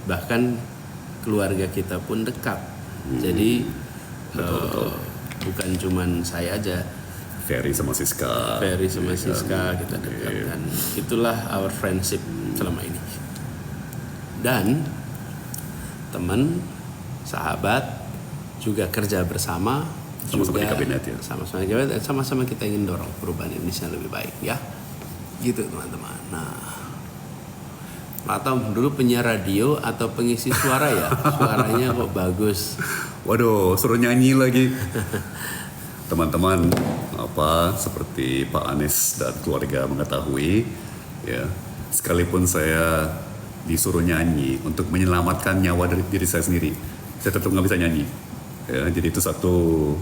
bahkan keluarga kita pun dekat. Jadi bukan cuman saya aja, Ferry sama Siska kita dekat, dan itulah our friendship selama ini. Dan teman, sahabat juga kerja bersama, sama-sama juga di kabinet ya. Sama-sama di kabinet, dan sama-sama kita ingin dorong perubahan Indonesia lebih baik ya. Gitu teman-teman. Nah, Pak Tom dulu penyiar radio atau pengisi suara ya? Suaranya kok bagus. Waduh, suruh nyanyi lagi. Teman-teman, seperti Pak Anies dan keluarga mengetahui, ya, sekalipun saya disuruh nyanyi untuk menyelamatkan nyawa dari diri saya sendiri, saya tetap nggak bisa nyanyi. Ya, jadi itu satu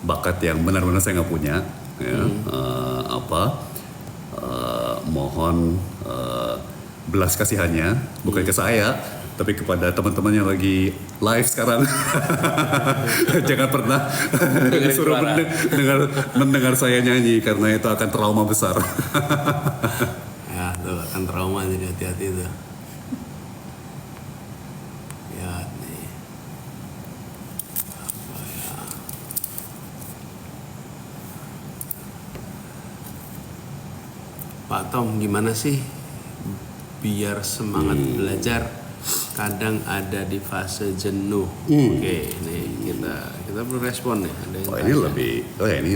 bakat yang benar-benar saya nggak punya. Ya, mohon belas kasihannya bukan ke saya, tapi kepada teman-teman yang lagi live sekarang. Jangan pernah disuruh mendengar saya nyanyi, karena itu akan trauma besar. Ya, tuh akan trauma, jadi hati-hati tuh. Ya, nih. Apa ya? Pak Tom, gimana sih biar semangat belajar kadang ada di fase jenuh? Oke, ini kita perlu respon nih. Ada yang ini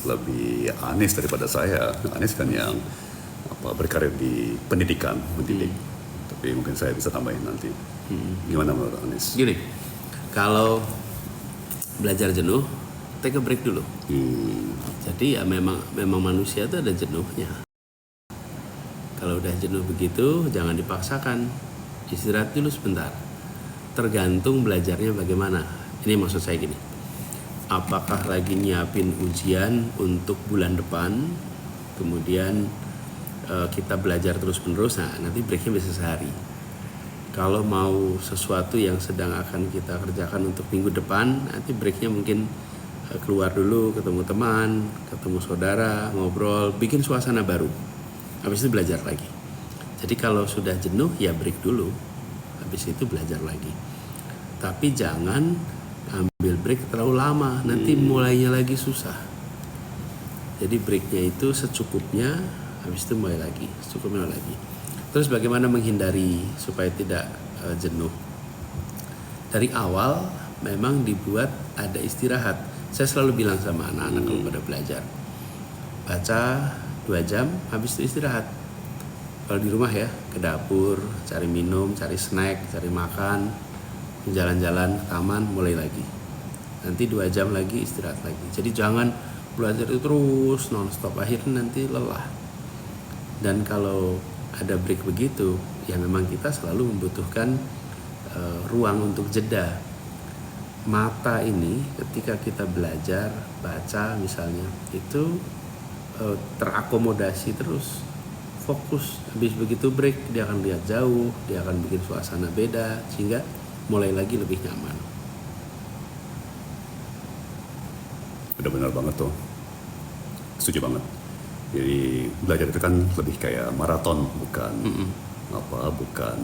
lebih Anies daripada saya. Anies kan yang berkarir di pendidikan, mendidik. Tapi mungkin saya bisa tambahin nanti. Gimana menurut Anies? Gini, kalau belajar jenuh, take a break dulu. Jadi ya memang manusia itu ada jenuhnya. Kalau udah jenuh begitu, jangan dipaksakan. Istirahat dulu sebentar. Tergantung belajarnya bagaimana. Ini maksud saya gini. Apakah lagi nyiapin ujian untuk bulan depan, kemudian kita belajar terus-menerus, nah nanti breaknya bisa sehari. Kalau mau sesuatu yang sedang akan kita kerjakan untuk minggu depan, nanti breaknya mungkin keluar dulu, ketemu teman, ketemu saudara, ngobrol, bikin suasana baru. Habis itu belajar lagi. Jadi kalau sudah jenuh ya break dulu, habis itu belajar lagi. Tapi jangan ambil break terlalu lama, nanti mulainya lagi susah. Jadi breaknya itu secukupnya, habis itu mulai lagi, secukupnya lagi. Terus bagaimana menghindari supaya tidak jenuh? Dari awal memang dibuat ada istirahat. Saya selalu bilang sama anak-anak kalau pada belajar, baca 2 jam, habis itu istirahat. Kalau di rumah ya, ke dapur, cari minum, cari snack, cari makan, jalan-jalan, taman, mulai lagi. Nanti 2 jam lagi, istirahat lagi. Jadi jangan belajar itu terus non-stop, akhirnya nanti lelah. Dan kalau ada break begitu, ya memang kita selalu membutuhkan ruang untuk jeda. Mata ini ketika kita belajar, baca misalnya, itu terakomodasi terus, fokus. Habis begitu break, dia akan lihat jauh, dia akan bikin suasana beda, sehingga mulai lagi lebih nyaman. Udah benar banget tuh, setuju banget. Jadi belajar itu kan lebih kayak maraton, bukan bukan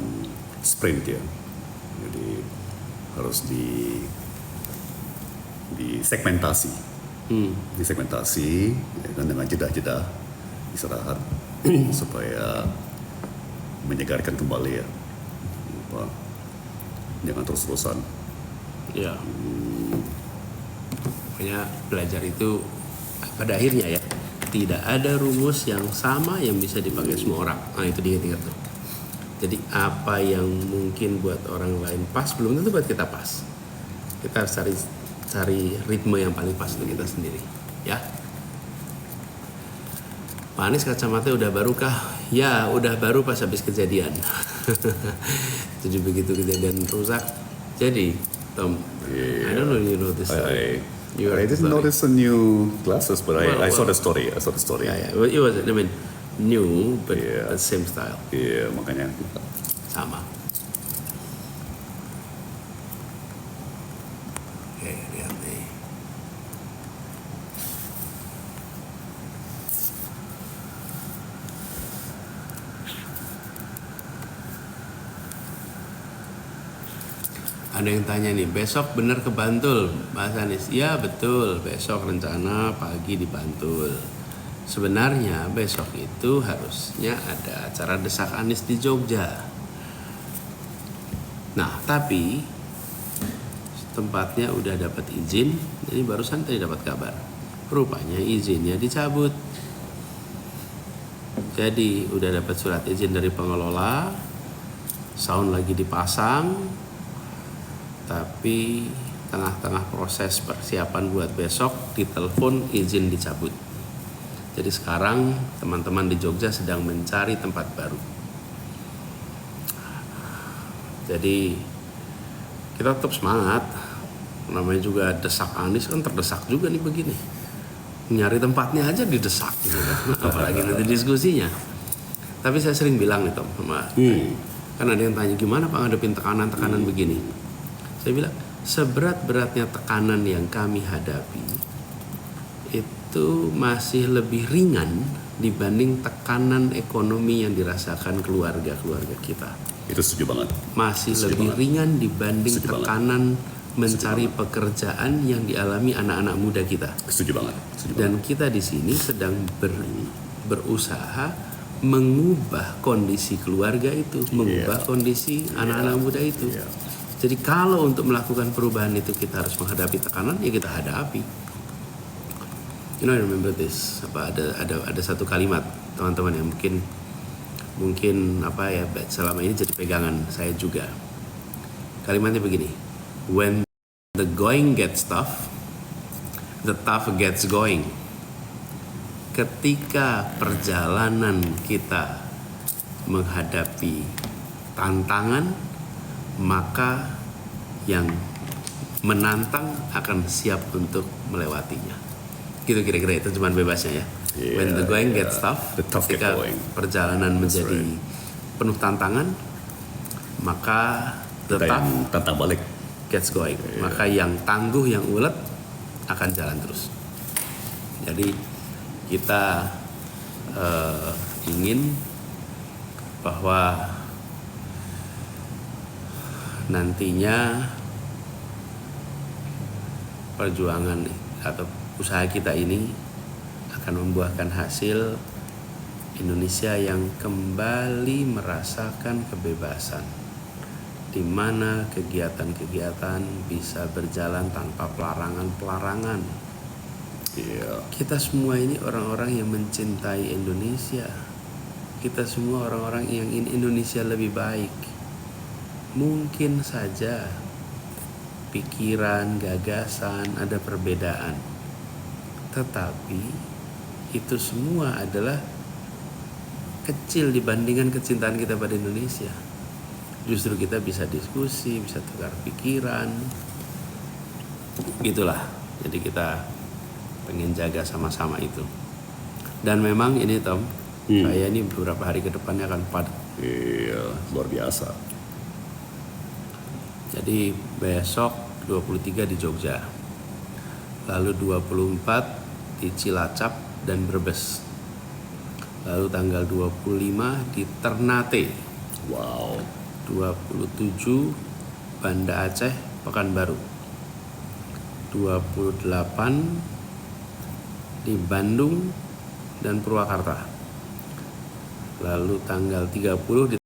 sprint ya. Jadi harus disegmentasi, disegmentasi ya kan, dengan jeda-jeda istirahat supaya menyegarkan kembali ya. Jangan terus-terusan. Ya. Pokoknya belajar itu pada akhirnya ya, tidak ada rumus yang sama yang bisa dipakai semua orang. Nah itu diingat-ingat tuh. Jadi apa yang mungkin buat orang lain pas, belum tentu buat kita pas. Kita harus cari ritme yang paling pas untuk kita sendiri, ya. Pak Anies kacamata udah baru kah? Ya udah baru pas habis kejadian. Jadi begitu kejadian rusak. Jadi Tom, I don't know you notice. I didn't notice the new glasses, but I saw the story. I saw the story. Yeah. It was, new, but same style. Iya, makanya Sama. Oke, lihat nih. Ada yang tanya nih, besok bener ke Bantul, Mas Anies? Iya betul, besok rencana pagi di Bantul. Sebenarnya besok itu harusnya ada acara Desak Anies di Jogja. Nah, tapi tempatnya udah dapat izin, jadi barusan tadi dapat kabar. Rupanya izinnya dicabut. Jadi udah dapat surat izin dari pengelola, sound lagi dipasang, tapi tengah-tengah proses persiapan buat besok ditelepon izin dicabut. Jadi sekarang teman-teman di Jogja sedang mencari tempat baru. Jadi kita tetap semangat. Namanya juga Desak Anies kan terdesak juga nih begini. Nyari tempatnya aja didesak gitu kan. Apalagi nanti diskusinya. Tapi saya sering bilang nih Tom sama kan ada yang tanya gimana Pak ngadepin tekanan-tekanan begini. Saya bilang seberat-beratnya tekanan yang kami hadapi itu masih lebih ringan dibanding tekanan ekonomi yang dirasakan keluarga-keluarga kita. Itu setuju banget. Masih Setuju lebih banget. ringan dibanding Setuju tekanan mencari pekerjaan yang dialami anak-anak muda kita. Setuju banget. Dan kita di sini sedang berusaha mengubah kondisi keluarga itu, mengubah kondisi anak-anak muda itu. Jadi kalau untuk melakukan perubahan itu kita harus menghadapi tekanan, ya kita hadapi. You know, I remember this. Ada satu kalimat teman-teman yang mungkin apa ya selama ini jadi pegangan saya juga. Kalimatnya begini. When the going gets tough, the tough gets going. Ketika perjalanan kita menghadapi tantangan, maka yang menantang akan siap untuk melewatinya. Gitu kira-kira itu cuman bebasnya ya. When the going gets tough, the tough ketika get going. perjalanan menjadi penuh tantangan, maka the Kita tough yang tantang balik. gets going. Maka yang tangguh, yang ulet akan jalan terus. Jadi kita ingin bahwa nantinya perjuangan atau usaha kita ini akan membuahkan hasil Indonesia yang kembali merasakan kebebasan, di mana kegiatan-kegiatan bisa berjalan tanpa pelarangan-pelarangan. Kita semua ini orang-orang yang mencintai Indonesia. Kita semua orang-orang yang ingin Indonesia lebih baik. Mungkin saja pikiran, gagasan, ada perbedaan. Tetapi itu semua adalah kecil dibandingkan kecintaan kita pada Indonesia. Justru kita bisa diskusi, bisa tukar pikiran. Gitulah. Jadi kita pengen jaga sama-sama itu. Dan memang ini Tom, saya ini beberapa hari ke depannya akan padat. Iya, luar biasa. Jadi besok 23 di Jogja. Lalu 24 di Cilacap dan Brebes. Lalu tanggal 25 di Ternate. Wow. 27 Banda Aceh, Pekanbaru. 28 di Bandung dan Purwakarta. Lalu tanggal 30 di